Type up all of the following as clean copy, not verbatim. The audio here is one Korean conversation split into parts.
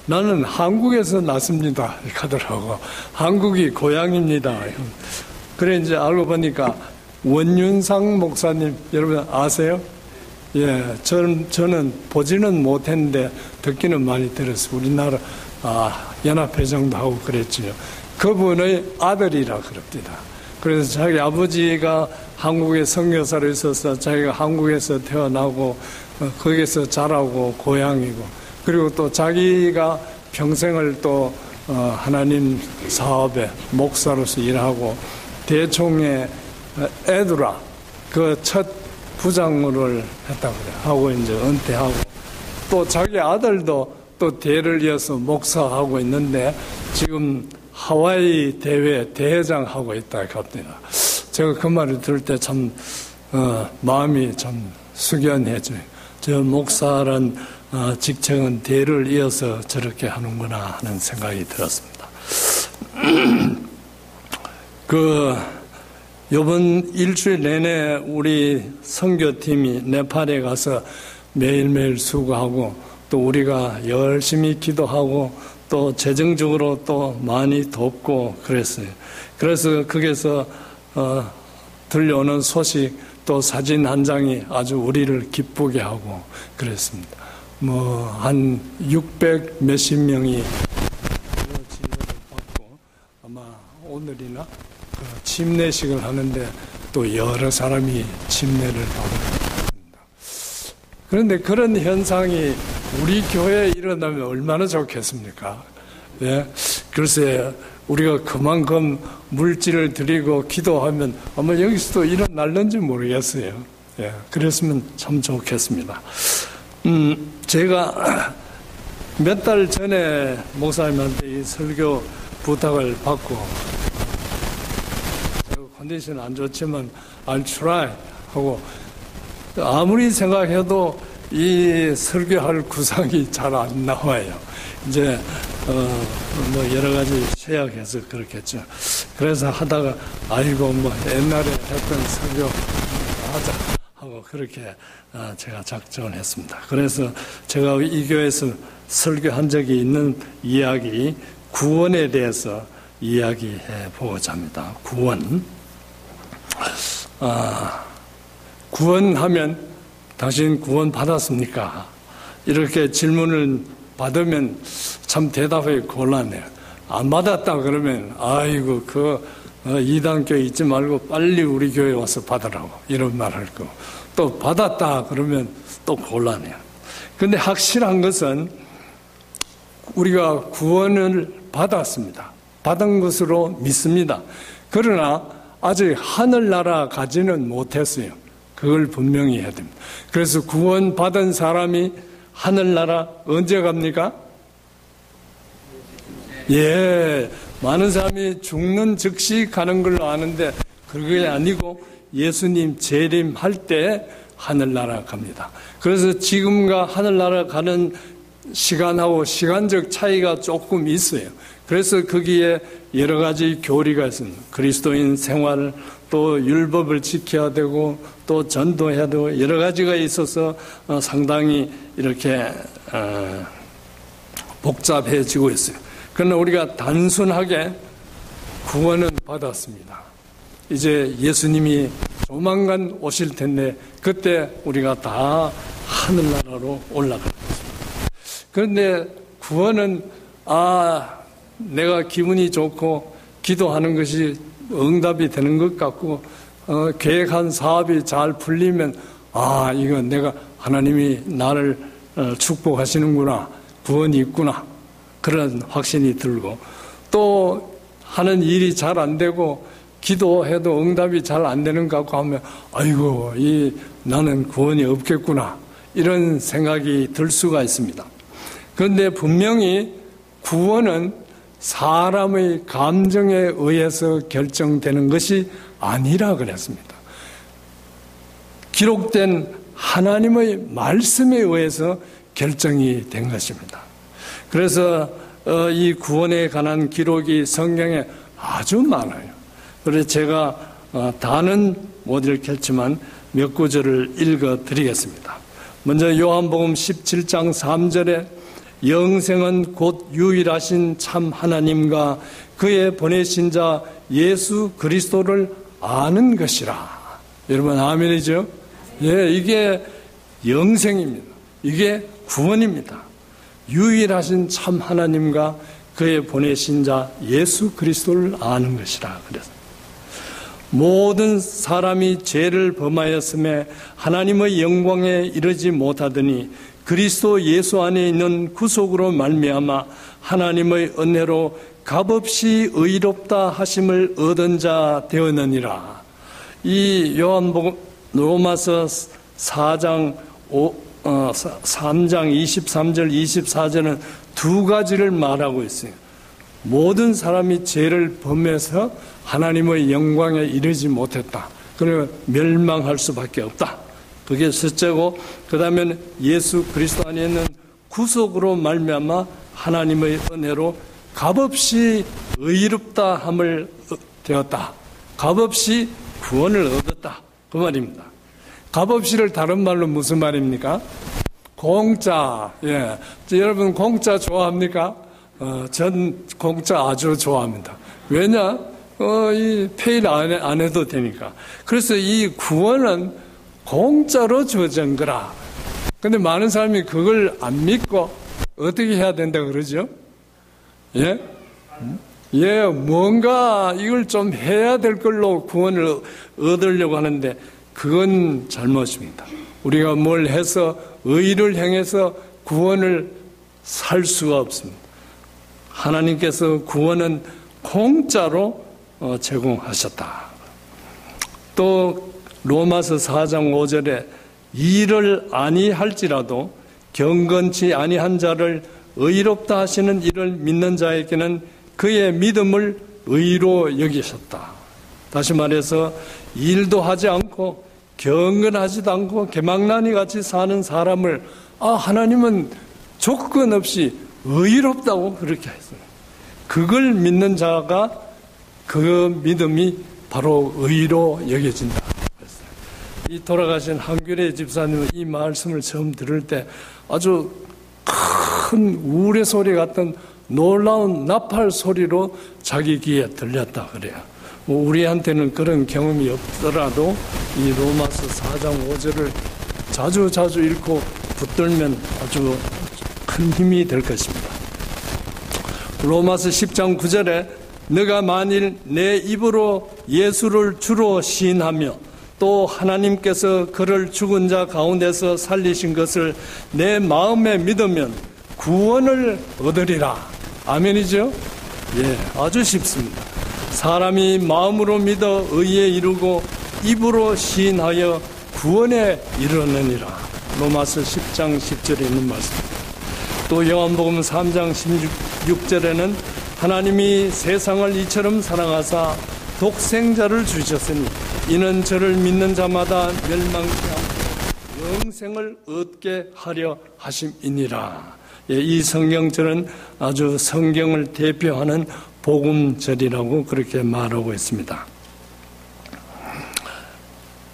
나는 한국에서 났습니다. 이렇게 하더라고. 한국이 고향입니다. 그래, 이제 알고 보니까 원윤상 목사님, 여러분 아세요? 예, 저는 보지는 못했는데 듣기는 많이 들었어요. 우리나라, 연합회장도 하고 그랬지요. 그분의 아들이라 그럽니다. 그래서 자기 아버지가 한국에 선교사로 있어서 자기가 한국에서 태어나고, 거기서 자라고 고향이고, 그리고 또 자기가 평생을 또 하나님 사업에 목사로서 일하고 대총회 에두라 그 첫 부장을 했다고 그래요. 하고 이제 은퇴하고 또 자기 아들도 또 대를 이어서 목사하고 있는데 지금 하와이 대회 대회장 하고 있다 합니다. 제가 그 말을 들을 때 참 마음이 참 숙연해져요. 저 목사란 직책은 대를 이어서 저렇게 하는구나 하는 생각이 들었습니다. 요번 일주일 내내 우리 선교팀이 네팔에 가서 매일매일 수고하고 또 우리가 열심히 기도하고 또 재정적으로 또 많이 돕고 그랬어요. 그래서 거기서 들려오는 소식 또 사진 한 장이 아주 우리를 기쁘게 하고 그랬습니다. 한 600 몇십 명이 진료를 받고 아마 오늘이나 침례식을 하는데 또 여러 사람이 침례를 받고 있습니다. 그런데 그런 현상이 우리 교회에 일어나면 얼마나 좋겠습니까? 예? 글쎄 우리가 그만큼 물질을 드리고 기도하면 아마 여기서도 일어날는지 모르겠어요. 예, 그랬으면 참 좋겠습니다. 제가 몇 달 전에 목사님한테 이 설교 부탁을 받고 컨디션 안 좋지만 I'll try 하고 아무리 생각해도 이 설교할 구상이 잘 안 나와요. 이제 여러 가지 제약해서 그렇겠죠. 그래서 하다가 아이고 옛날에 했던 설교 하자 하고 그렇게 제가 작정을 했습니다. 그래서 제가 이 교회에서 설교한 적이 있는 이야기 구원에 대해서 이야기해 보고자 합니다. 구원하면 당신 구원 받았습니까? 이렇게 질문을 받으면 참 대답하기 곤란해요. 안 받았다 그러면 아이고 이단교회 있지 말고 빨리 우리 교회 와서 받으라고 이런 말 할 거고 또 받았다 그러면 또 곤란해요. 그런데 확실한 것은 우리가 구원을 받았습니다. 받은 것으로 믿습니다. 그러나 아직 하늘나라 가지는 못했어요. 그걸 분명히 해야 됩니다. 그래서 구원 받은 사람이 하늘나라 언제 갑니까? 예, 많은 사람이 죽는 즉시 가는 걸로 아는데 그게 아니고 예수님 재림할 때 하늘나라 갑니다. 그래서 지금과 하늘나라 가는 시간하고 시간적 차이가 조금 있어요. 그래서 거기에 여러 가지 교리가 있습니다. 그리스도인 생활, 또 율법을 지켜야 되고 또 전도해야 되고 여러 가지가 있어서 상당히 이렇게 복잡해지고 있어요. 그러나 우리가 단순하게 구원은 받았습니다. 이제 예수님이 조만간 오실 텐데 그때 우리가 다 하늘나라로 올라갈 것입니다. 그런데 구원은 내가 기분이 좋고 기도하는 것이 응답이 되는 것 같고 계획한 사업이 잘 풀리면 이건 내가 하나님이 나를 축복하시는구나, 구원이 있구나 그런 확신이 들고 또 하는 일이 잘 안 되고 기도해도 응답이 잘 안 되는 것 같고 하면 아이고 나는 구원이 없겠구나 이런 생각이 들 수가 있습니다. 그런데 분명히 구원은 사람의 감정에 의해서 결정되는 것이 아니라 그랬습니다. 기록된 하나님의 말씀에 의해서 결정이 된 것입니다. 그래서 이 구원에 관한 기록이 성경에 아주 많아요. 그래서 제가 다는 못 읽겠지만 몇 구절을 읽어드리겠습니다. 먼저 요한복음 17장 3절에 영생은 곧 유일하신 참 하나님과 그의 보내신 자 예수 그리스도를 아는 것이라. 여러분 아멘이죠? 예, 이게 영생입니다. 이게 구원입니다. 유일하신 참 하나님과 그의 보내신 자 예수 그리스도를 아는 것이라. 그래서 모든 사람이 죄를 범하였음에 하나님의 영광에 이르지 못하더니 그리스도 예수 안에 있는 구속으로 말미암아 하나님의 은혜로 값없이 의롭다 하심을 얻은 자 되었느니라. 이 요한복음 로마서 3장 23절 24절은 두 가지를 말하고 있어요. 모든 사람이 죄를 범해서 하나님의 영광에 이르지 못했다. 그러면 멸망할 수밖에 없다. 그게 첫째고, 그 다음에는 예수 그리스도 안에 있는 구속으로 말미암아 하나님의 은혜로 값없이 의롭다 함을 되었다. 값없이 구원을 얻었다. 그 말입니다. 값없이를 다른 말로 무슨 말입니까? 공짜. 예, 여러분 공짜 좋아합니까? 전 공짜 아주 좋아합니다. 왜냐? 이 페일 안 해도 되니까. 그래서 이 구원은 공짜로 주어진 거라. 근데 많은 사람이 그걸 안 믿고 어떻게 해야 된다 그러죠? 예? 예, 뭔가 이걸 좀 해야 될 걸로 구원을 얻으려고 하는데 그건 잘못입니다. 우리가 뭘 해서 의를 행해서 구원을 살 수가 없습니다. 하나님께서 구원은 공짜로 제공하셨다. 또 로마서 4장 5절에 일을 아니할지라도 경건치 아니한 자를 의롭다 하시는 이를 믿는 자에게는 그의 믿음을 의로 여기셨다. 다시 말해서 일도 하지 않고 경건하지도 않고 개망나니 같이 사는 사람을 하나님은 조건 없이 의롭다고 그렇게 했어요. 그걸 믿는 자가 그 믿음이 바로 의로 여겨진다. 이 돌아가신 한규래 집사님은 이 말씀을 처음 들을 때 아주 큰 우레소리 같은 놀라운 나팔 소리로 자기 귀에 들렸다 그래요. 우리한테는 그런 경험이 없더라도 이 로마서 4장 5절을 자주 읽고 붙들면 아주 큰 힘이 될 것입니다. 로마서 10장 9절에 너가 만일 내 입으로 예수를 주로 시인하며 또 하나님께서 그를 죽은 자 가운데서 살리신 것을 내 마음에 믿으면 구원을 얻으리라. 아멘이죠? 예, 아주 쉽습니다. 사람이 마음으로 믿어 의에 이르고 입으로 시인하여 구원에 이르느니라. 로마서 10장 10절에 있는 말씀입니다. 또 요한복음 3장 16절에는 하나님이 세상을 이처럼 사랑하사 독생자를 주셨으니 이는 저를 믿는 자마다 멸망치 않고 영생을 얻게 하려 하심이니라. 예, 이 성경절은 아주 성경을 대표하는 복음절이라고 그렇게 말하고 있습니다.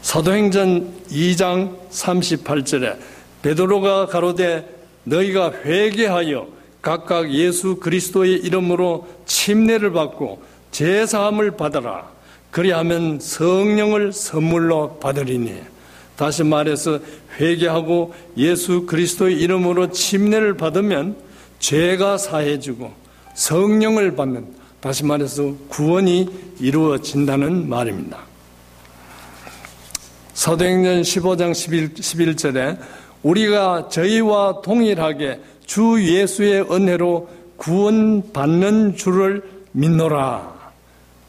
사도행전 2장 38절에 베드로가 가로되 너희가 회개하여 각각 예수 그리스도의 이름으로 침례를 받고 제사함을 받아라. 그리하면 성령을 선물로 받으리니. 다시 말해서 회개하고 예수 그리스도의 이름으로 침례를 받으면 죄가 사해지고 성령을 받는, 다시 말해서 구원이 이루어진다는 말입니다. 사도행전 15장 11절에 우리가 저희와 동일하게 주 예수의 은혜로 구원받는 줄을 믿노라.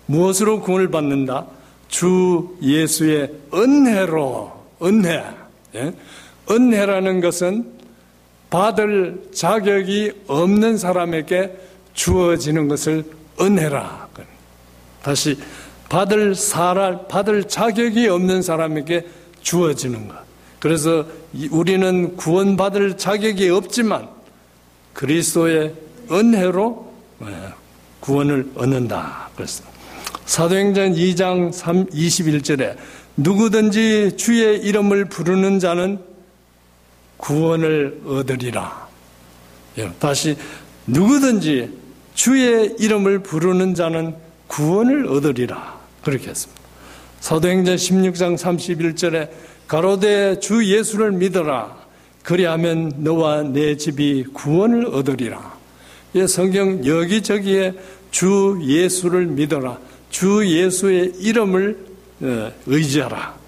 무엇으로 구원을 받는다? 주 예수의 은혜로. 은혜. 예? 은혜라는 것은 받을 자격이 없는 사람에게 주어지는 것을 은혜라. 다시 받을 자격이 없는 사람에게 주어지는 것. 그래서 우리는 구원받을 자격이 없지만 그리스도의 은혜로 구원을 얻는다. 그래서 사도행전 2장 21절에 누구든지 주의 이름을 부르는 자는 구원을 얻으리라. 다시 누구든지 주의 이름을 부르는 자는 구원을 얻으리라. 그렇게 했습니다. 사도행전 16장 31절에 가로되 주 예수를 믿어라. 그리하면 너와 내 집이 구원을 얻으리라. 이 성경 여기저기에 주 예수를 믿어라. 주 예수의 이름을 의지하라.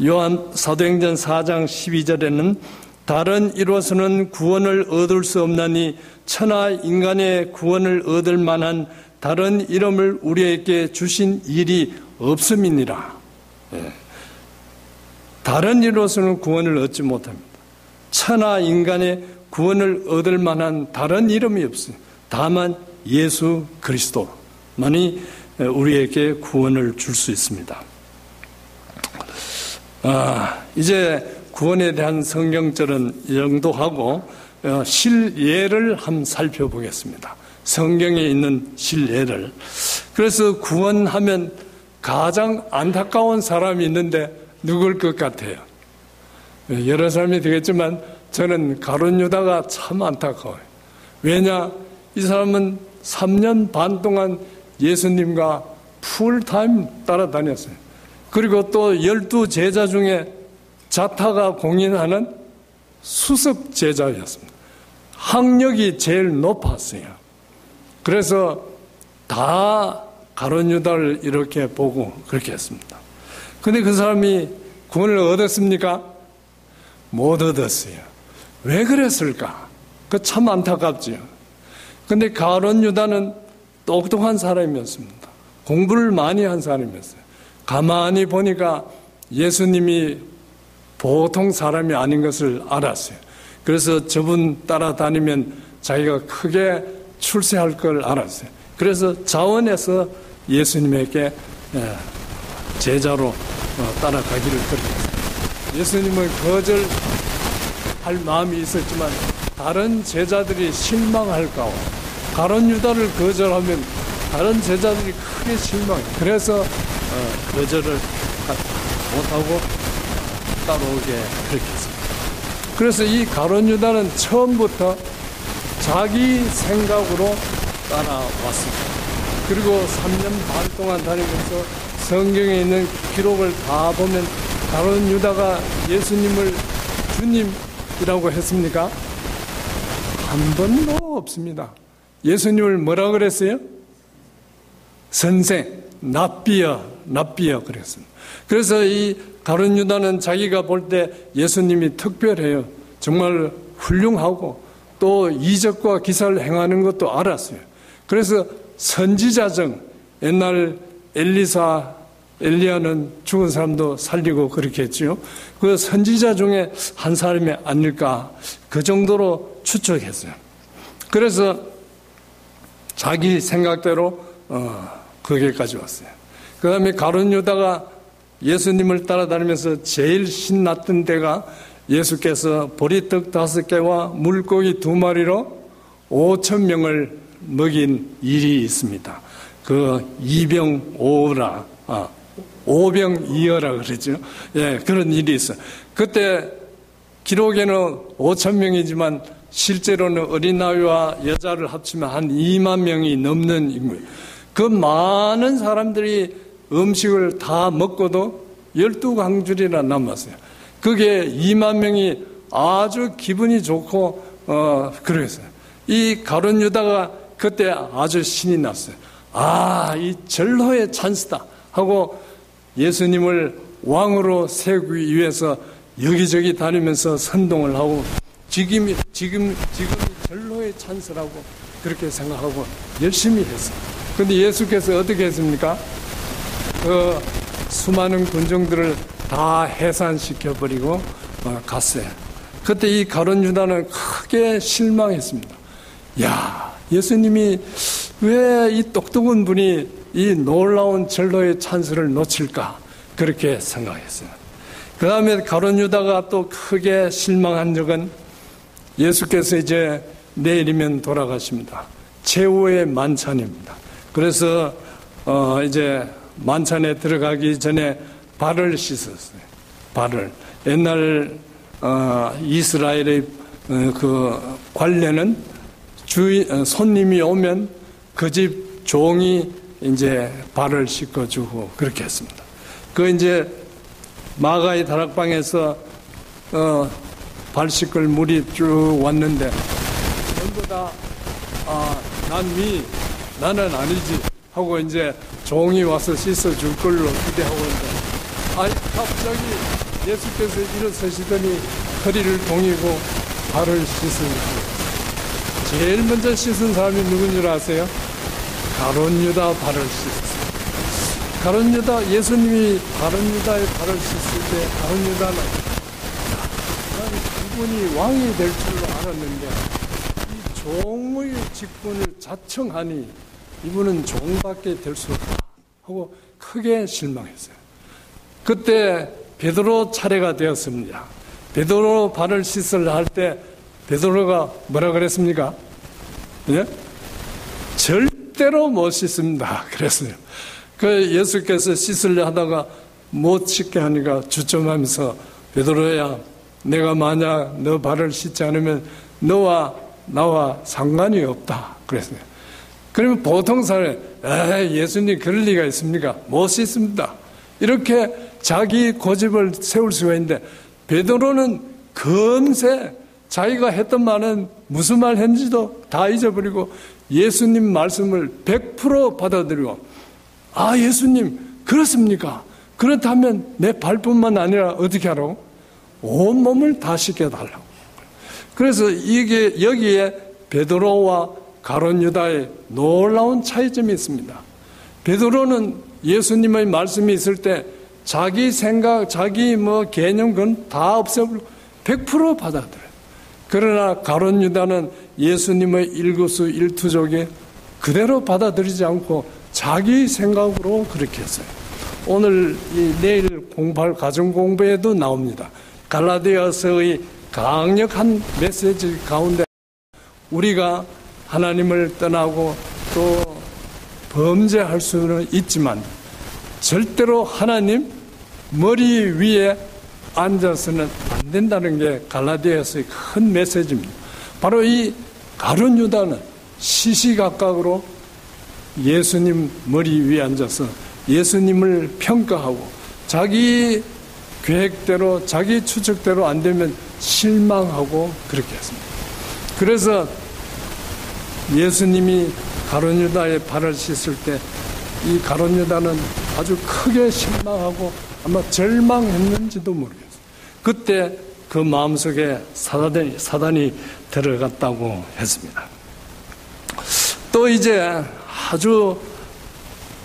요한 사도행전 4장 12절에는 다른 이로서는 구원을 얻을 수 없나니 천하 인간의 구원을 얻을 만한 다른 이름을 우리에게 주신 일이 없음이니라. 다른 이로서는 구원을 얻지 못합니다. 천하 인간의 구원을 얻을 만한 다른 이름이 없어요. 다만 예수 그리스도만이 우리에게 구원을 줄 수 있습니다. 이제 구원에 대한 성경절은 이 정도 하고 실예를 한번 살펴보겠습니다. 성경에 있는 실예를. 그래서 구원하면 가장 안타까운 사람이 있는데 누굴 것 같아요? 여러 사람이 되겠지만 저는 가룟 유다가 참 안타까워요. 왜냐? 이 사람은 3년 반 동안 예수님과 풀타임 따라다녔어요. 그리고 또 12제자 중에 자타가 공인하는 수석 제자였습니다. 학력이 제일 높았어요. 그래서 다 가룟 유다를 이렇게 보고 그렇게 했습니다. 근데 그 사람이 구원을 얻었습니까? 못 얻었어요. 왜 그랬을까? 그 참 안타깝지요. 근데 가룟 유다는 똑똑한 사람이었습니다. 공부를 많이 한 사람이었어요. 가만히 보니까 예수님이 보통 사람이 아닌 것을 알았어요. 그래서 저분 따라다니면 자기가 크게 출세할 걸 알았어요. 그래서 자원해서 예수님에게 제자로 따라가기를 그렇게 했어요. 예수님을 거절할 마음이 있었지만 다른 제자들이 실망할까 봐 가룟 유다를 거절하면 다른 제자들이 크게 실망해요. 그래서 거절을 못하고 따라오게 그렇게 했습니다. 그래서 이 가룟 유다는 처음부터 자기 생각으로 따라왔습니다. 그리고 3년 반 동안 다니면서 성경에 있는 기록을 다 보면 가룟 유다가 예수님을 주님이라고 했습니까? 한 번도 없습니다. 예수님을 뭐라 그랬어요? 선생, 납비여 그랬습니다. 그래서 이 가룟 유다는 자기가 볼 때 예수님이 특별해요. 정말 훌륭하고 또 이적과 기사를 행하는 것도 알았어요. 그래서 선지자정, 옛날 엘리야는 죽은 사람도 살리고 그렇게 했죠. 그 선지자 중에 한 사람이 아닐까 그 정도로 추측했어요. 그래서 자기 생각대로 거기까지 왔어요. 그 다음에 가룟 유다가 예수님을 따라다니면서 제일 신났던 때가 예수께서 보리떡 5개와 물고기 2마리로 5,000명을 먹인 일이 있습니다. 그 이병오라, 오병이어라 그러죠. 예, 그런 일이 있어요. 그때 기록에는 5,000명이지만 실제로는 어린아이와 여자를 합치면 한 2만 명이 넘는 인물. 그 많은 사람들이 음식을 다 먹고도 12강줄이나 남았어요. 그게 2만 명이 아주 기분이 좋고 그랬어요. 이 가룟 유다가 그때 아주 신이 났어요. 이 절호의 찬스다 하고 예수님을 왕으로 세우기 위해서 여기저기 다니면서 선동을 하고 지금이 절호의 찬스라고 그렇게 생각하고 열심히 했어요. 그런데 예수께서 어떻게 했습니까? 그 수많은 군중들을 다 해산시켜버리고 갔어요. 그때 이 가룟 유다는 크게 실망했습니다. 예수님이 왜 이 똑똑한 분이 이 놀라운 절로의 찬스를 놓칠까? 그렇게 생각했어요. 그 다음에 가룟 유다가 또 크게 실망한 적은 예수께서 이제 내일이면 돌아가십니다. 최후의 만찬입니다. 그래서 이제 만찬에 들어가기 전에 발을 씻었어요. 발을. 옛날 이스라엘의 그 관례는 손님이 오면 그 집 종이 이제 발을 씻어주고 그렇게 했습니다. 그 이제 마가의 다락방에서 발 씻을 물이 쭉 왔는데 전부 다 나는 아니지 하고 이제 종이 와서 씻어줄 걸로 기대하고 있는데 갑자기 예수께서 일어서시더니 허리를 동이고 발을 씻으시고 제일 먼저 씻은 사람이 누군 줄 아세요? 가룟 유다 발을 씻었어요. 가룟 유다, 예수님이 가룟 유다의 발을 씻을 때 가룟 유다는 이분이 왕이 될 줄로 알았는데 이 종의 직분을 자청하니 이분은 종밖에 될 수 없다 하고 크게 실망했어요. 그때 베드로 차례가 되었습니다. 베드로 발을 씻으려 할 때 베드로가 뭐라 그랬습니까? 예? 절대로 못 씻습니다. 그랬어요. 그 예수께서 씻으려 하다가 못 씻게 하니까 주춤하면서 베드로야, 내가 만약 너 발을 씻지 않으면 너와 나와 상관이 없다. 그랬어요. 그러면 보통 사람이 예수님 그럴 리가 있습니까? 못 씻습니다. 이렇게 자기 고집을 세울 수가 있는데 베드로는 금세 자기가 했던 말은 무슨 말 했는지도 다 잊어버리고 예수님 말씀을 100% 받아들이고 예수님 그렇습니까? 그렇다면 내 발뿐만 아니라 어떻게 하라고? 온몸을 다 씻겨달라고. 그래서 이게 여기에 베드로와 가룟 유다의 놀라운 차이점이 있습니다. 베드로는 예수님의 말씀이 있을 때 자기 생각, 자기 개념 그건 다 없애버리고 100% 받아들여요. 그러나 가룟 유다는 예수님의 일거수일투족에 그대로 받아들이지 않고 자기 생각으로 그렇게 했어요. 오늘 내일 공부할 가정공부에도 나옵니다. 갈라디아서의 강력한 메시지 가운데 우리가 하나님을 떠나고 또 범죄할 수는 있지만 절대로 하나님 머리 위에 앉아서는 안 된다는 게 갈라디아서의 큰 메시지입니다. 바로 이 가룟 유다는 시시각각으로 예수님 머리 위에 앉아서 예수님을 평가하고 자기 계획대로 자기 추측대로 안 되면 실망하고 그렇게 했습니다. 그래서 예수님이 가룟 유다의 발을 씻을 때 이 가룟 유다는 아주 크게 실망하고 아마 절망했는지도 모르겠어요. 그때 그 마음속에 사단이 들어갔다고 했습니다. 또 이제 아주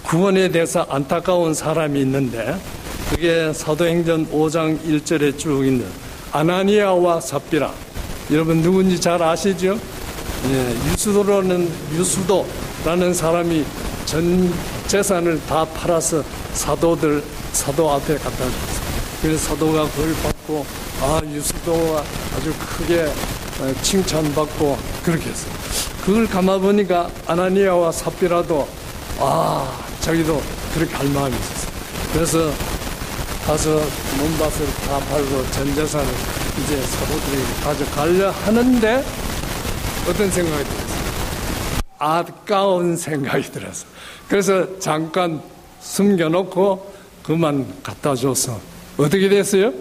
구원에 대해서 안타까운 사람이 있는데 그게 사도행전 5장 1절에 쭉 있는 아나니아와 삽비라. 여러분 누군지 잘 아시죠? 유수도라는 사람이 전 재산을 다 팔아서 사도 앞에 갖다 줬어요. 그래서 사도가 그걸 받고 유수도가 아주 크게 칭찬받고 그렇게 했어요. 그걸 감아보니까 아나니아와 삽비라도 자기도 그렇게 할 마음이 있었어요. 그래서 가서 논밭을 다 팔고 전 재산을 이제 사도들이 가져가려 하는데 어떤 생각이 들었어요? 아까운 생각이 들었어요. 그래서 잠깐 숨겨놓고 그만 갖다 줘서 어떻게 됐어요?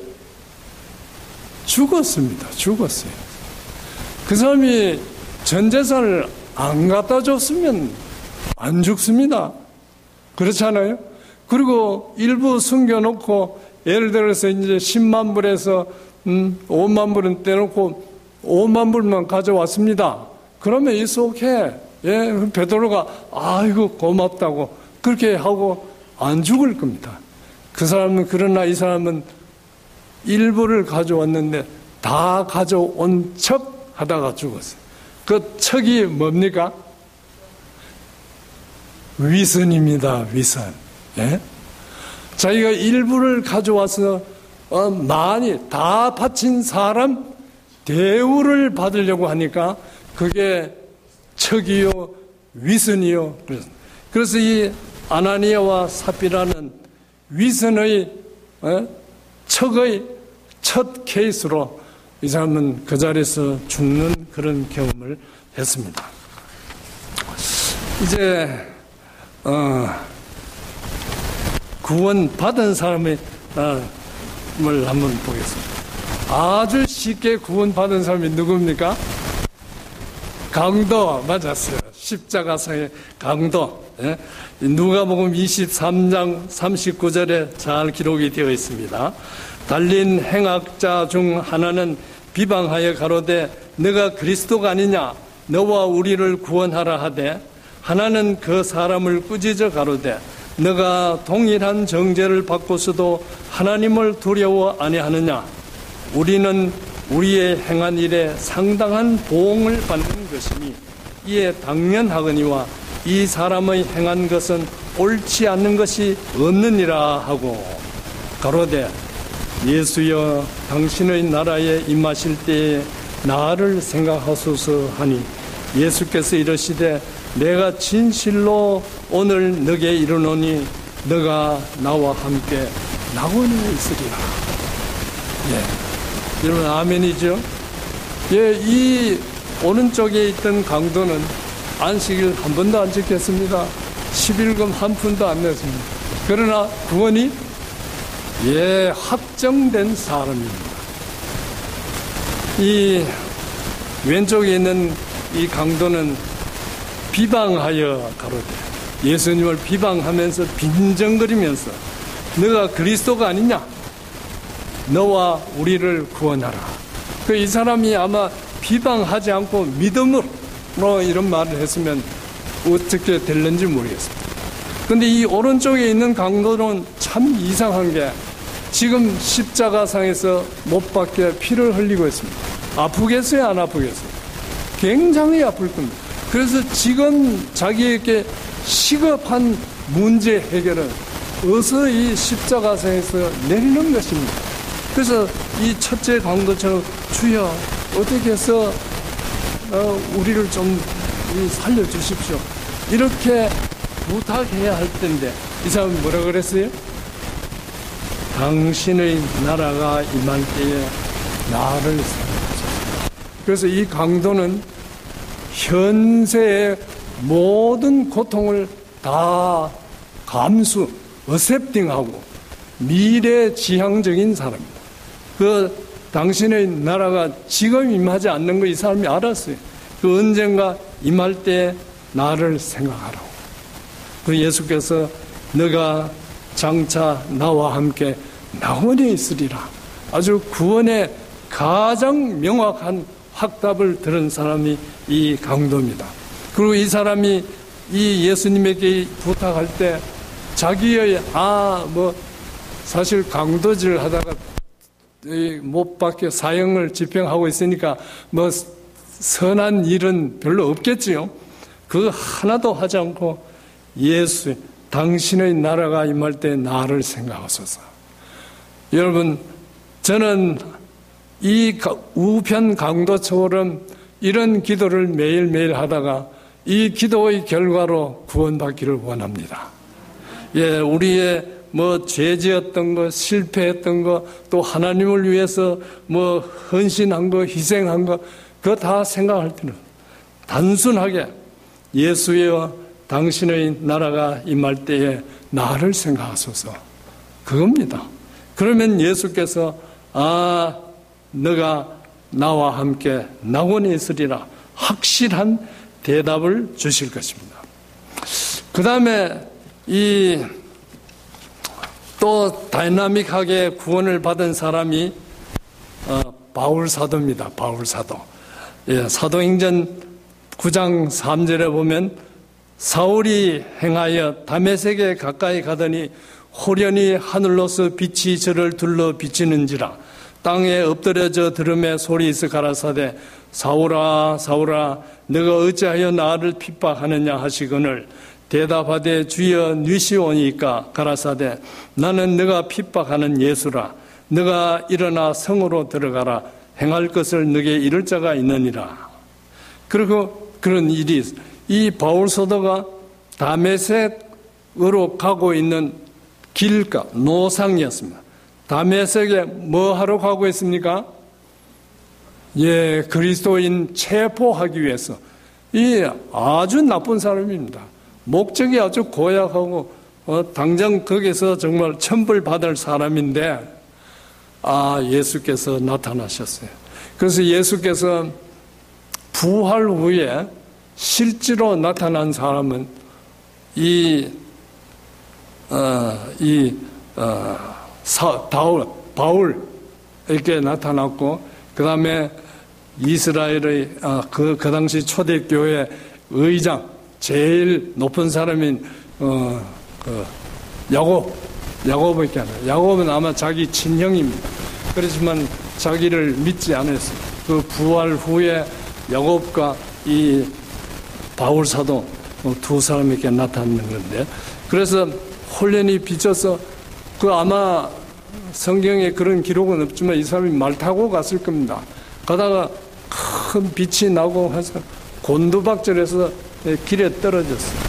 죽었습니다. 죽었어요. 그 사람이 전 재산을 안 갖다 줬으면 안 죽습니다. 그렇잖아요? 그리고 일부 숨겨놓고 예를 들어서 이제 10만 불에서 5만 불은 떼놓고 5만 불만 가져왔습니다. 그러면 it's okay. 베드로가 아이고 고맙다고 그렇게 하고 안 죽을 겁니다. 그 사람은 그러나 이 사람은 일부를 가져왔는데 다 가져온 척 하다가 죽었어요. 그 척이 뭡니까? 위선입니다. 위선. 자기가 일부를 가져와서 많이 다 바친 사람 대우를 받으려고 하니까 그게 척이요 위선이요. 그래서 이 아나니아와 삽비라는 위선의 척의 첫 케이스로 이 사람은 그 자리에서 죽는 그런 경험을 했습니다. 이제 구원 받은 사람을 한번 보겠습니다. 아주 쉽게 구원 받은 사람이 누굽니까? 강도. 맞았어요. 십자가상의 강도. 예? 누가복음 23장 39절에 잘 기록이 되어 있습니다. 달린 행악자 중 하나는 비방하여 가로되 너가 그리스도가 아니냐 너와 우리를 구원하라 하되, 하나는 그 사람을 꾸짖어 가로되 너가 동일한 정죄를 받고서도 하나님을 두려워 아니하느냐. 우리는 우리의 행한 일에 상당한 보응을 받는 것이니 이에 당연하거니와 이 사람의 행한 것은 옳지 않는 것이 없느니라 하고, 가로되 예수여 당신의 나라에 임하실 때에 나를 생각하소서 하니, 예수께서 이르시되 내가 진실로 오늘 너게 이르노니 너가 나와 함께 낙원에 있으리라. 예, 여러분 아멘이죠? 예, 이 오른쪽에 있던 강도는 안식일 한 번도 안 지켰습니다. 11금 한 푼도 안 냈습니다. 그러나 구원이 확정된 사람입니다. 이 왼쪽에 있는 이 강도는 비방하여 가로되, 예수님을 비방하면서 빈정거리면서 너가 그리스도가 아니냐, 너와 우리를 구원하라. 이 사람이 아마 비방하지 않고 믿음으로 이런 말을 했으면 어떻게 될는지 모르겠습니다. 그런데 이 오른쪽에 있는 강도는 참 이상한 게, 지금 십자가상에서 못 박혀 피를 흘리고 있습니다. 아프겠어요? 안 아프겠어요? 굉장히 아플 겁니다. 그래서 지금 자기에게 시급한 문제 해결은 어서 이 십자가상에서 내리는 것입니다. 그래서 이 첫째 강도처럼 주여 어떻게 해서 우리를 좀 살려주십시오, 이렇게 부탁해야 할 텐데 이 사람이 뭐라 그랬어요? 당신의 나라가 임할 때에 나를 생각하소서. 그래서 이 강도는 현세의 모든 고통을 다 어셉팅하고 미래지향적인 사람입니다. 당신의 나라가 지금 임하지 않는 거 이 사람이 알았어요. 언젠가 임할 때 나를 생각하라고. 예수께서 너가 장차 나와 함께 낙원에 있으리라. 아주 구원의 가장 명확한 확답을 들은 사람이 이 강도입니다. 그리고 이 사람이 이 예수님에게 부탁할 때 자기의 사실 강도질 하다가 못 박혀 사형을 집행하고 있으니까 선한 일은 별로 없겠지요. 그거 하나도 하지 않고 예수, 당신의 나라가 임할 때 나를 생각하소서. 여러분, 저는 이 우편 강도처럼 이런 기도를 매일매일 하다가 이 기도의 결과로 구원받기를 원합니다. 우리의 죄지었던 거, 실패했던 거, 또 하나님을 위해서 헌신한 거, 희생한 거, 그거 다 생각할 때는 단순하게 예수여 당신의 나라가 임할 때에 나를 생각하소서, 그겁니다. 그러면 예수께서 너가 나와 함께 낙원에 있으리라 확실한 대답을 주실 것입니다. 그 다음에 또 다이나믹하게 구원을 받은 사람이 바울 사도입니다. 바울 사도. 사도행전 9장 3절에 보면 사울이 행하여 다메섹에 가까이 가더니 호련히 하늘로서 빛이 저를 둘러 비치는지라 땅에 엎드려져 들음에 소리 있어 가라사대 사울아 사울아 너가 어찌하여 나를 핍박하느냐 하시거늘 대답하되 주여 뉘시오니까 가라사대 나는 너가 핍박하는 예수라 너가 일어나 성으로 들어가라 행할 것을 너게 이를 자가 있느니라. 그리고 그런 일이 이 바울 사도가 다메섹으로 가고 있는 길가 노상이었습니다. 다메섹에 뭐 하러 가고 있습니까? 그리스도인 체포하기 위해서 이 아주 나쁜 사람입니다. 목적이 아주 고약하고 당장 거기서 정말 천벌받을 사람인데 예수께서 나타나셨어요. 그래서 예수께서 부활 후에 실제로 나타난 사람은 바울에게 나타났고, 그 다음에 이스라엘의 그 당시 초대교회 의장, 제일 높은 사람인 야고보에게 하나. 야고보는 아마 자기 친형입니다. 그렇지만 자기를 믿지 않았어요. 그 부활 후에 야고보가 이 바울 사도 두 사람에게 나타나는 건데, 그래서 혼련이 비쳐서 아마 성경에 그런 기록은 없지만 이 사람이 말 타고 갔을 겁니다. 가다가 큰 빛이 나고 해서 곤두박질해서 길에 떨어졌어요.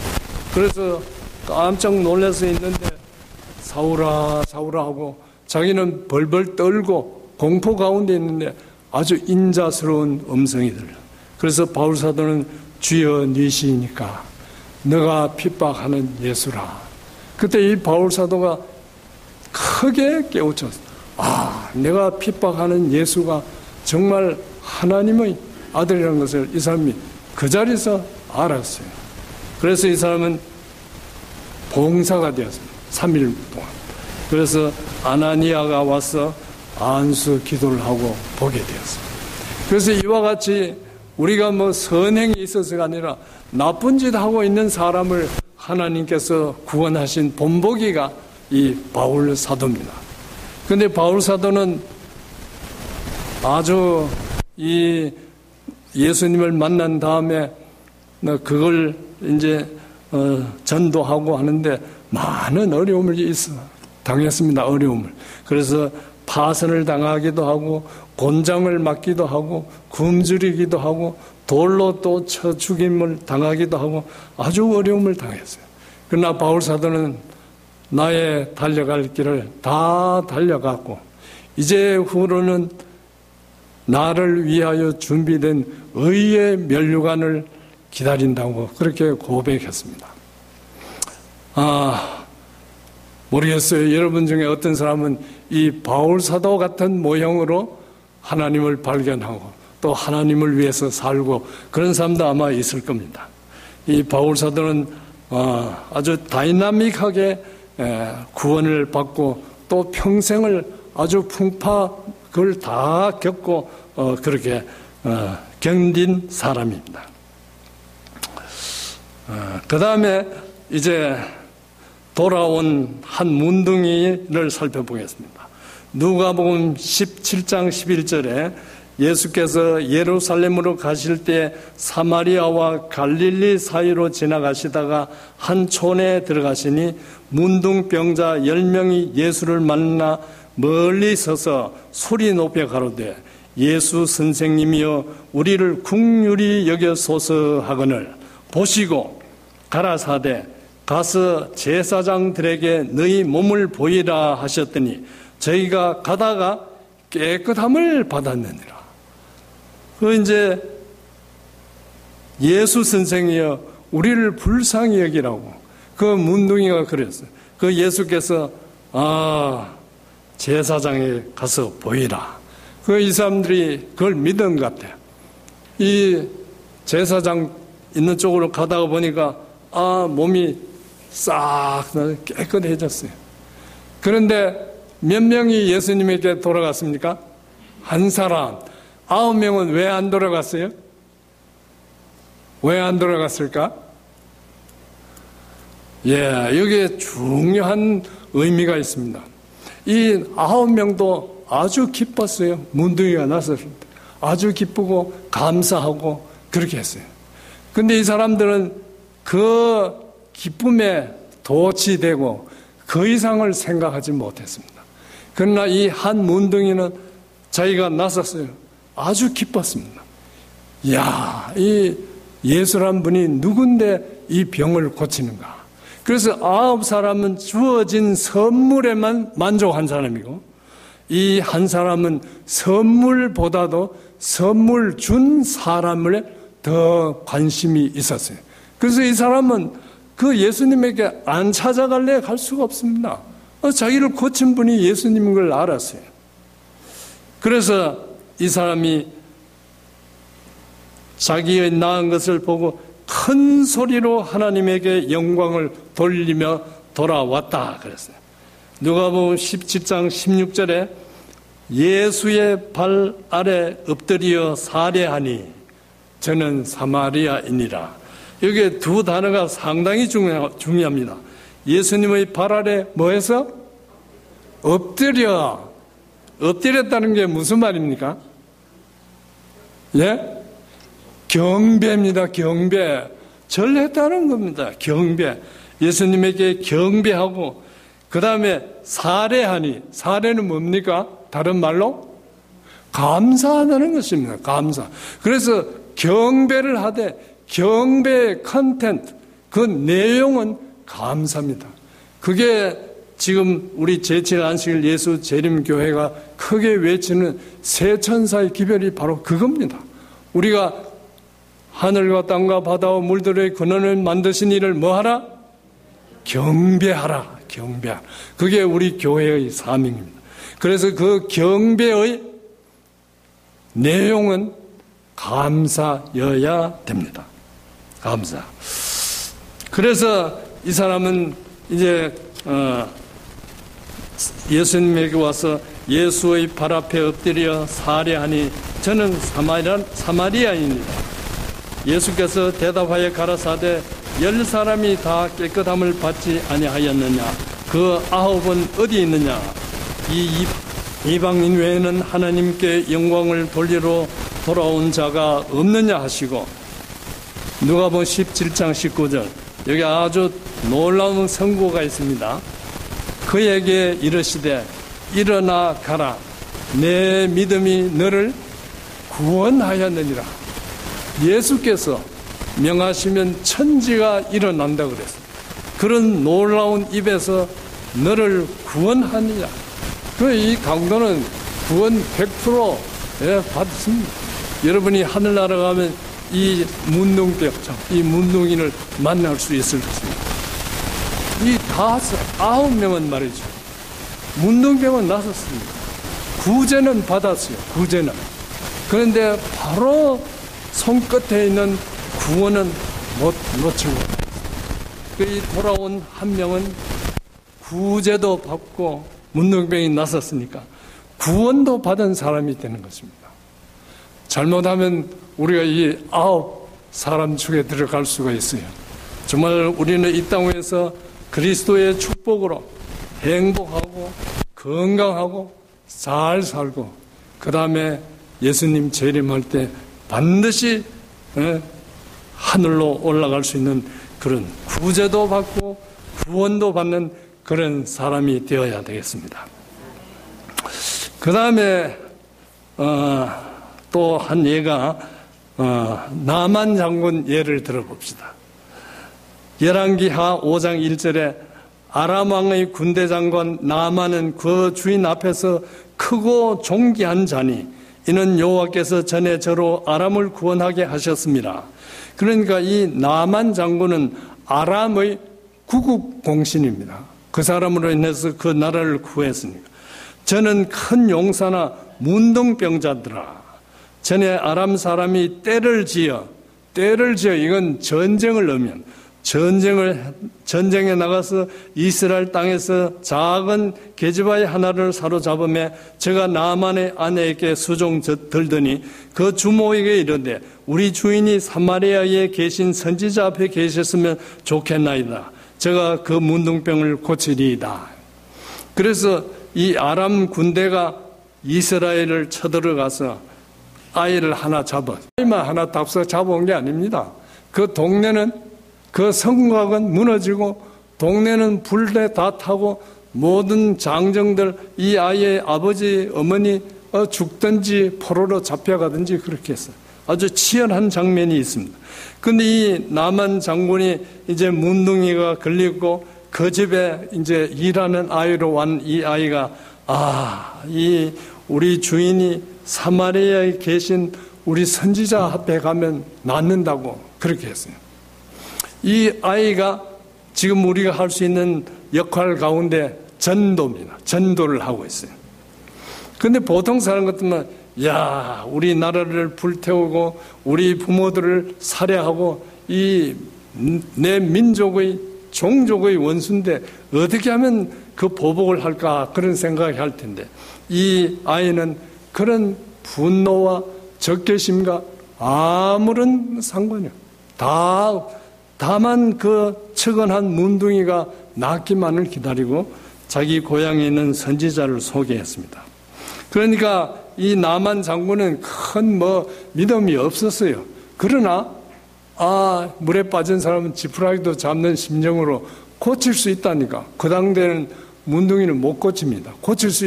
그래서 깜짝 놀라서 있는데 사울아 사울아 하고 자기는 벌벌 떨고 공포 가운데 있는데 아주 인자스러운 음성이 들려요. 그래서 바울 사도는 주여 니시니까 너가 핍박하는 예수라. 그때 이 바울 사도가 크게 깨우쳤어. 내가 핍박하는 예수가 정말 하나님의 아들이라는 것을 이 사람이 그 자리에서 알았어요. 그래서 이 사람은 봉사가 되었습니다. 3일 동안. 그래서 아나니아가 와서 안수 기도를 하고 보게 되었습니다. 그래서 이와 같이 우리가 선행이 있어서가 아니라 나쁜 짓 하고 있는 사람을 하나님께서 구원하신 본보기가 이 바울 사도입니다. 그런데 바울 사도는 아주 이 예수님을 만난 다음에 그걸 이제 전도하고 하는데 많은 어려움을 당했습니다. 어려움을. 그래서 파선을 당하기도 하고 곤장을 맞기도 하고 굶주리기도 하고 돌로 또 쳐 죽임을 당하기도 하고 아주 어려움을 당했어요. 그러나 바울 사도는 나의 달려갈 길을 다 달려갔고 이제 후로는 나를 위하여 준비된 의의 면류관을 기다린다고 그렇게 고백했습니다. 모르겠어요. 여러분 중에 어떤 사람은 이 바울 사도 같은 모형으로 하나님을 발견하고 또 하나님을 위해서 살고 그런 사람도 아마 있을 겁니다. 이 바울 사도는 아주 다이나믹하게 구원을 받고 또 평생을 아주 그걸 다 겪고 그렇게 견딘 사람입니다. 그 다음에 이제 돌아온 한 문둥이를 살펴보겠습니다. 누가복음 17장 11절에 예수께서 예루살렘으로 가실 때 사마리아와 갈릴리 사이로 지나가시다가 한 촌에 들어가시니 문둥병자 10명이 예수를 만나 멀리 서서 소리 높여 가로되 예수 선생님이여 우리를 긍휼히 여겨소서 하거늘 보시고 가라사대 가서 제사장들에게 너희 몸을 보이라 하셨더니 저희가 가다가 깨끗함을 받았느니라. 이제 예수 선생이여 우리를 불쌍히 여기라고 그 문둥이가 그랬어요. 그 예수께서 제사장에 가서 보이라. 이 사람들이 그걸 믿은 것 같아요. 이 제사장 있는 쪽으로 가다가 보니까 몸이 싹 깨끗해졌어요. 그런데 몇 명이 예수님에게 돌아갔습니까? 한 사람. 9명은 왜 안 돌아갔어요? 왜 안 돌아갔을까? 여기에 중요한 의미가 있습니다. 이 9명도 아주 기뻤어요. 문둥이가 났을 때. 아주 기쁘고 감사하고 그렇게 했어요. 근데 이 사람들은 그 기쁨에 도취되고 그 이상을 생각하지 못했습니다. 그러나 이 한 문둥이는 자기가 나섰어요. 아주 기뻤습니다. 이 예수란 분이 누군데 이 병을 고치는가. 그래서 9사람은 주어진 선물에만 만족한 사람이고 이 한 사람은 선물보다도 선물 준 사람을 더 관심이 있었어요. 그래서 이 사람은 그 예수님에게 안 찾아갈래 갈 수가 없습니다. 자기를 고친 분이 예수님인 걸 알았어요. 그래서 이 사람이 자기의 나은 것을 보고 큰 소리로 하나님에게 영광을 돌리며 돌아왔다 그랬어요. 누가복음 17장 16절에 예수의 발 아래 엎드려 살해하니 저는 사마리아인이라. 여기 두 단어가 상당히 중요합니다. 예수님의 발 아래 뭐해서? 엎드렸다는 게 무슨 말입니까? 예? 경배입니다. 경배. 절했다는 겁니다. 경배. 예수님에게 경배하고 그 다음에 살해하니, 살해는 뭡니까? 다른 말로? 감사하다는 것입니다. 감사. 그래서 경배를 하되 경배의 컨텐트, 그 내용은 감사입니다. 그게 지금 우리 제7 안식일 예수 재림교회가 크게 외치는 세 천사의 기별이 바로 그겁니다. 우리가 하늘과 땅과 바다와 물들의 근원을 만드신 이를 뭐하라? 경배하라. 경배하라. 그게 우리 교회의 사명입니다. 그래서 그 경배의 내용은 감사여야 됩니다. 감사. 그래서 이 사람은 이제 예수님에게 와서 예수의 발 앞에 엎드려 살해하니 저는 사마리아인이다. 예수께서 대답하여 가라사대 10사람이 다 깨끗함을 받지 아니하였느냐? 그 9은 어디 있느냐? 이 이방인 외에는 하나님께 영광을 돌리러 돌아온 자가 없느냐 하시고, 누가복음 17장 19절, 여기 아주 놀라운 선고가 있습니다. 그에게 이르시되 일어나 가라, 내 믿음이 너를 구원하였느니라. 예수께서 명하시면 천지가 일어난다 그랬어요. 그런 놀라운 입에서 너를 구원하느냐. 이 강도는 구원 100% 받습니다. 여러분이 하늘나라 가면 이 문둥병, 이 문둥이를 만날 수 있을 것입니다. 이 9명은 말이죠. 문둥병은 나섰습니다. 구제는 받았어요. 구제는. 그런데 바로 손끝에 있는 구원은 못 놓치고, 그 돌아온 한 명은 구제도 받고 문둥병이 나섰으니까 구원도 받은 사람이 되는 것입니다. 잘못하면 우리가 이 9사람 중에 들어갈 수가 있어요. 정말 우리는 이 땅 위에서 그리스도의 축복으로 행복하고 건강하고 잘 살고, 그 다음에 예수님 재림할 때 반드시 하늘로 올라갈 수 있는 그런 구제도 받고 구원도 받는 그런 사람이 되어야 되겠습니다. 그 다음에 또 한 예가 나만 장군 예를 들어봅시다. 열왕기하 5장 1절에 아람 왕의 군대 장관 나만은 그 주인 앞에서 크고 존귀한 자니 이는 여호와께서 전에 저로 아람을 구원하게 하셨습니다. 그러니까 이 나만 장군은 아람의 구국공신입니다. 그 사람으로 인해서 그 나라를 구했으니까. 저는 큰 용사나 문둥병자들아, 전에 아람 사람이 떼를 지어 이건 전쟁을 의미한, 전쟁에 나가서 이스라엘 땅에서 작은 계집아이 하나를 사로잡으며 제가 나만의 아내에게 수종 들더니 그 주모에게 이르되 우리 주인이 사마리아에 계신 선지자 앞에 계셨으면 좋겠나이다. 제가 그 문둥병을 고치리이다. 그래서 이 아람 군대가 이스라엘을 쳐들어가서 아이를 하나 아이만 하나 답서 잡아온 게 아닙니다. 그 동네는, 그 성곽은 무너지고 동네는 불에 다 타고 모든 장정들 이 아이의 아버지 어머니 죽든지 포로로 잡혀가든지 그렇게 했어요. 아주 치열한 장면이 있습니다. 근데 이 나만 장군이 이제 문둥이가 걸리고 그 집에 이제 일하는 아이로 온 이 아이가 이 우리 주인이 사마리아에 계신 우리 선지자 앞에 가면 낫는다고 그렇게 했어요. 이 아이가 지금 우리가 할 수 있는 역할 가운데 전도입니다. 전도를 하고 있어요. 근데 보통 사람 같으면 야, 우리 나라를 불태우고 우리 부모들을 살해하고 이 내 민족의 종족의 원수인데 어떻게 하면 그 보복을 할까 그런 생각이 할 텐데 이 아이는 그런 분노와 적개심과 아무런 상관이 없어요. 다만 그 측은한 문둥이가 낳기만을 기다리고 자기 고향에 있는 선지자를 소개했습니다. 그러니까 이 나만 장군은 큰 믿음이 없었어요. 그러나 물에 빠진 사람은 지푸라기도 잡는 심정으로 고칠 수 있다니까. 그 당대는 문둥이는 못 고칩니다. 고칠 수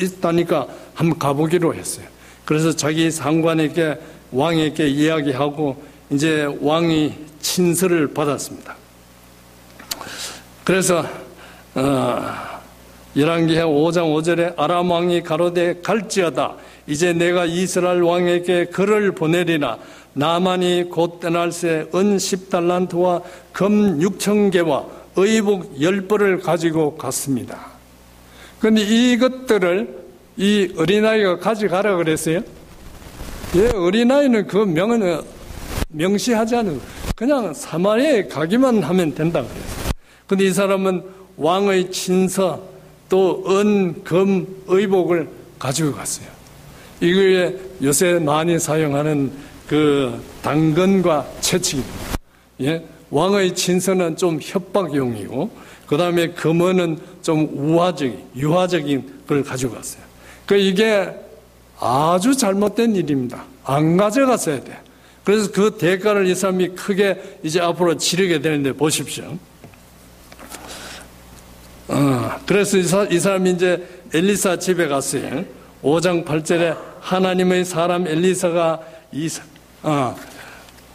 있다니까 한번 가보기로 했어요. 그래서 자기 상관에게 왕에게 이야기하고 이제 왕이 친서를 받았습니다. 그래서 열왕기하 5장 5절에 아람 왕이 가로되 갈지어다 이제 내가 이스라엘 왕에게 글을 보내리라 나만이 곧 떠날새 은 10달란트와 금 6,000개와 의복 10벌을 가지고 갔습니다. 그런데 이것들을 이 어린아이가 가져가라 그랬어요. 예, 어린아이는 그 명은 명시하지 않은 그냥 사마리아에 가기만 하면 된다 그랬어요. 그런데 이 사람은 왕의 친서 또 은, 금, 의복을 가지고 갔어요. 이거에 요새 많이 사용하는 그 당근과 채찍입니다. 예? 왕의 친서는 좀 협박용이고 그 다음에 금은은 좀 유화적인 걸 가지고 갔어요. 이게 아주 잘못된 일입니다. 안 가져갔어야 돼. 그래서 그 대가를 이 사람이 크게 이제 앞으로 치르게 되는데 보십시오. 그래서 이 사람이 이제 엘리사 집에 갔어요. 5장 8절에 하나님의 사람 엘리사가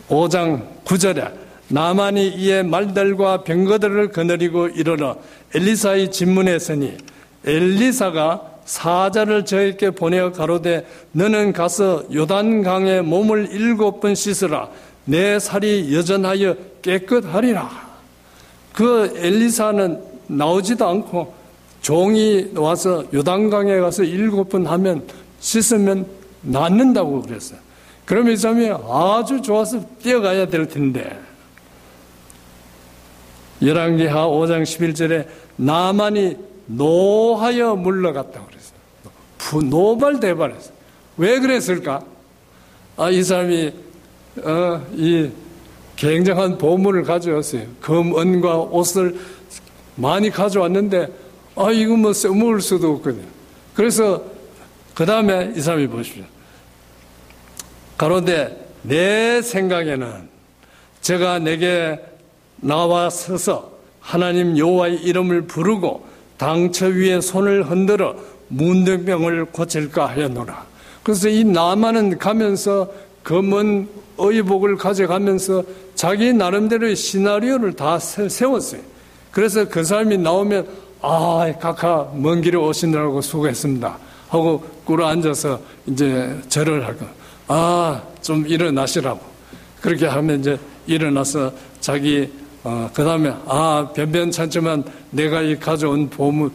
5장 9절에 나만이 이에 말들과 병거들을 거느리고 이르러 엘리사의 진문에 서니 엘리사가 사자를 저에게 보내어 가로되 너는 가서 요단강에 몸을 7번 씻으라 내 살이 여전하여 깨끗하리라. 그 엘리사는 나오지도 않고 종이 와서 요단강에 가서 7번 하면 씻으면 낫는다고 그랬어요. 그러면 이 사람이 아주 좋아서 뛰어가야 될 텐데 열왕기하 5장 11절에 나만이 노하여 물러갔다고 그랬어요. 노발대발했어요. 왜 그랬을까? 이 사람이 이 굉장한 보물을 가져왔어요. 금, 은과 옷을 많이 가져왔는데 이거 써먹을 수도 없거든요. 그래서 그 다음에 이 사람이 보십시오. 가로되 내 생각에는 제가 내게 나와 서서 하나님 여호와의 이름을 부르고 당처 위에 손을 흔들어 문둥병을 고칠까 하였노라. 그래서 이 나만은 가면서 검은 의복을 가져가면서 자기 나름대로의 시나리오를 다 세웠어요. 그래서 그 사람이 나오면 각하 먼 길에 오시느라고 수고했습니다 하고 꿇어 앉아서 이제 절을 하고 좀 일어나시라고 그렇게 하면 이제 일어나서 자기 그 다음에 변변찮지만 내가 이 가져온 보물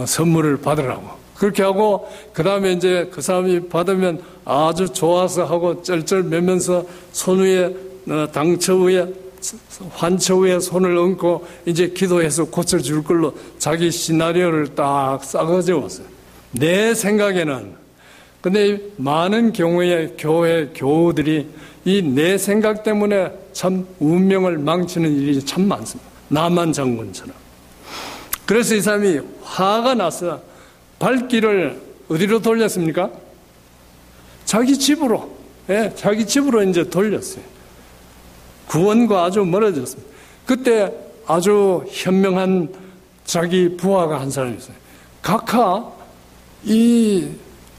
선물을 받으라고 그렇게 하고 그 다음에 이제 그 사람이 받으면 아주 좋아서 하고 쩔쩔매면서 손 위에 당처 위에 환처 위에 손을 얹고 이제 기도해서 고쳐줄 걸로 자기 시나리오를 딱 싸가지웠어요. 내 생각에는. 근데 많은 경우에 교회 교우들이 이 내 생각 때문에 참 운명을 망치는 일이 참 많습니다. 나만 장군처럼. 그래서 이 사람이 화가 나서 발길을 어디로 돌렸습니까? 자기 집으로. 자기 집으로 이제 돌렸어요. 구원과 아주 멀어졌습니다. 그때 아주 현명한 자기 부하가 한 사람이 있어요. 각하,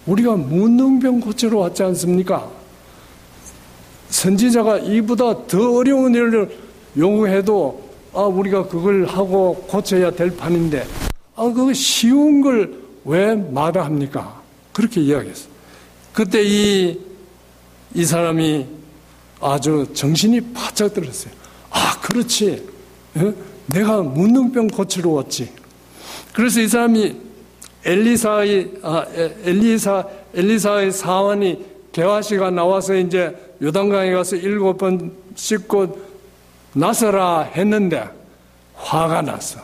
우리가 문둥병 고치러 왔지 않습니까? 선지자가 이보다 더 어려운 일을 요구해도 우리가 그걸 하고 고쳐야 될 판인데 그거 쉬운 걸 왜 마다합니까? 그렇게 이야기했어요. 그때 이 사람이 아주 정신이 바짝 들었어요. 아, 그렇지. 내가 문둥병 고치러 왔지. 그래서 이 사람이 엘리사의 사환이 게하시가 나와서 이제 요단강에 가서 7번 씻고 나서라 했는데 화가 났어.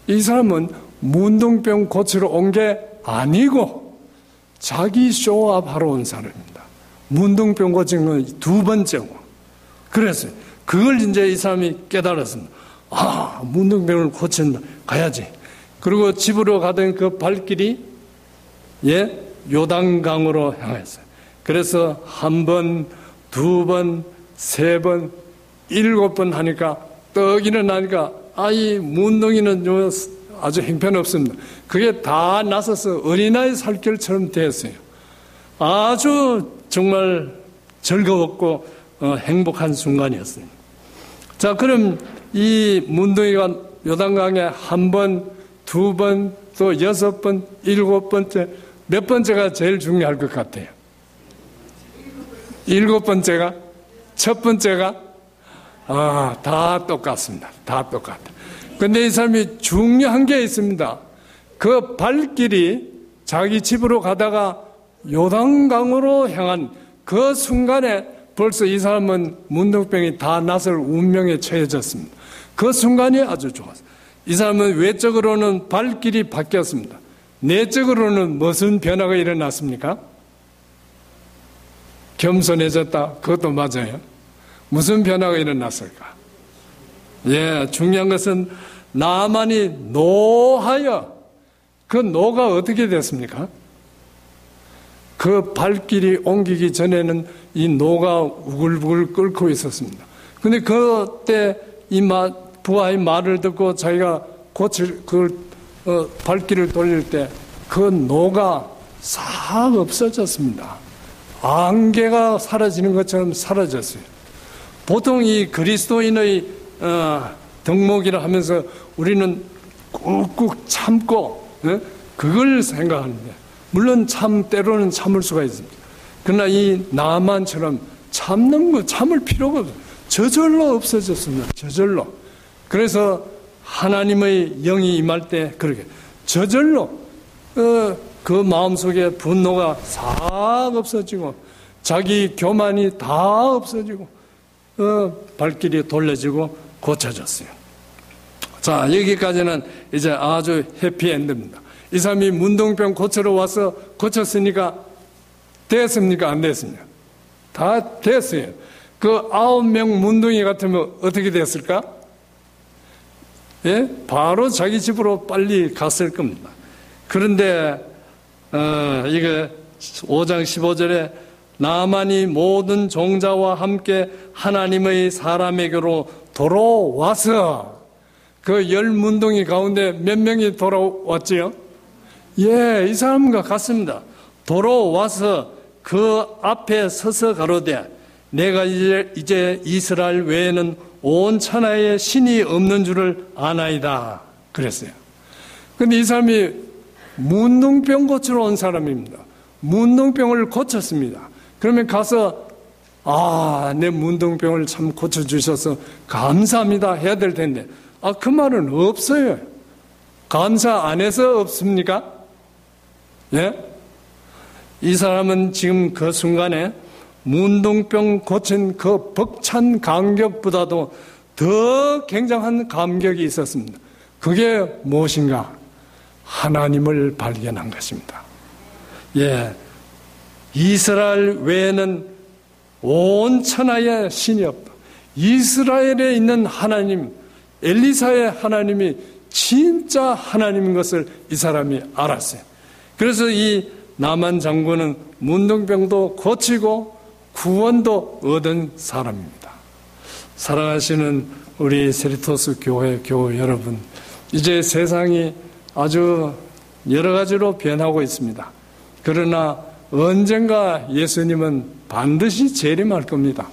이 사람은 문둥병 고치러 온 게 아니고 자기 쇼업하러 온 사람입니다. 문둥병 고친 건 2번째고. 그래서 그걸 이제 이 사람이 깨달았습니다. 아, 문둥병을 고친다. 가야지. 그리고 집으로 가던 그 발길이 요단강으로 향했어요. 그래서 1번, 2번, 3번, 7번 하니까 떡 일어나니까 이 문둥이는 아주 형편없습니다. 그게 다 나서서 어린아이 살결처럼 되었어요. 아주 정말 즐거웠고 행복한 순간이었어요. 자, 그럼 이 문둥이가 요단강에 1번, 2번, 또 6번, 7번째, 몇 번째가 제일 중요할 것 같아요? 7번째가? 첫 번째가? 다 똑같습니다. 다 똑같아. 근데 이 사람이 중요한 게 있습니다. 그 발길이 자기 집으로 가다가 요단강으로 향한 그 순간에 벌써 이 사람은 문둥병이 다 나설 운명에 처해졌습니다. 그 순간이 아주 좋았어요. 이 사람은 외적으로는 발길이 바뀌었습니다. 내적으로는 무슨 변화가 일어났습니까? 겸손해졌다. 그것도 맞아요. 무슨 변화가 일어났을까? 중요한 것은 나만이 노하여 그 노가 어떻게 됐습니까? 그 발길이 옮기기 전에는 이 노가 우글우글 끓고 있었습니다. 근데 그때 이 부하의 말을 듣고 자기가 발길을 돌릴 때 그 노가 싹 없어졌습니다. 안개가 사라지는 것처럼 사라졌어요. 보통 이 그리스도인의 덕목이라 하면서 우리는 꾹꾹 참고 그걸 생각하는데, 물론 때로는 참을 수가 있습니다. 그러나 이 나만처럼 참을 필요가 없어요. 저절로 없어졌습니다. 저절로. 그래서 하나님의 영이 임할 때 그렇게 저절로 그 마음속에 분노가 싹 없어지고 자기 교만이 다 없어지고 발길이 돌려지고 고쳐졌어요. 자, 여기까지는 이제 아주 해피엔드입니다. 이 사람이 문둥병 고치러 와서 고쳤으니까 됐습니까? 안 됐습니까? 다 됐어요. 그 9명 문둥이 같으면 어떻게 됐을까? 바로 자기 집으로 빨리 갔을 겁니다. 그런데 이게 5장 15절에 나만이 모든 종자와 함께 하나님의 사람에게로 돌아와서 그 10문둥이 가운데 몇 명이 돌아왔지요? 이 사람과 같습니다. 돌아와서 그 앞에 서서 가로되 내가 이제 이스라엘 외에는 온 천하에 신이 없는 줄을 아나이다 그랬어요. 근데 이 사람이 문둥병 고치러 온 사람입니다. 문둥병을 고쳤습니다. 그러면 가서 내 문둥병을 참 고쳐주셔서 감사합니다 해야 될 텐데 그 말은 없어요. 감사 안 해서 없습니까? 이 사람은 지금 그 순간에 문둥병 고친 그 벅찬 감격보다도 더 굉장한 감격이 있었습니다. 그게 무엇인가? 하나님을 발견한 것입니다. 이스라엘 외에는 온 천하에 신이 없다. 이스라엘에 있는 하나님, 엘리사의 하나님이 진짜 하나님인 것을 이 사람이 알았어요. 그래서 이 나만 장군은 문둥병도 고치고 구원도 얻은 사람입니다. 사랑하시는 우리 세리토스 교회 교우 여러분, 이제 세상이 아주 여러 가지로 변하고 있습니다. 그러나 언젠가 예수님은 반드시 재림할 겁니다.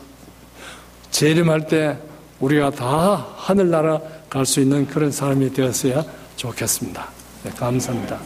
재림할 때 우리가 다 하늘나라 갈 수 있는 그런 사람이 되었어야 좋겠습니다. 감사합니다.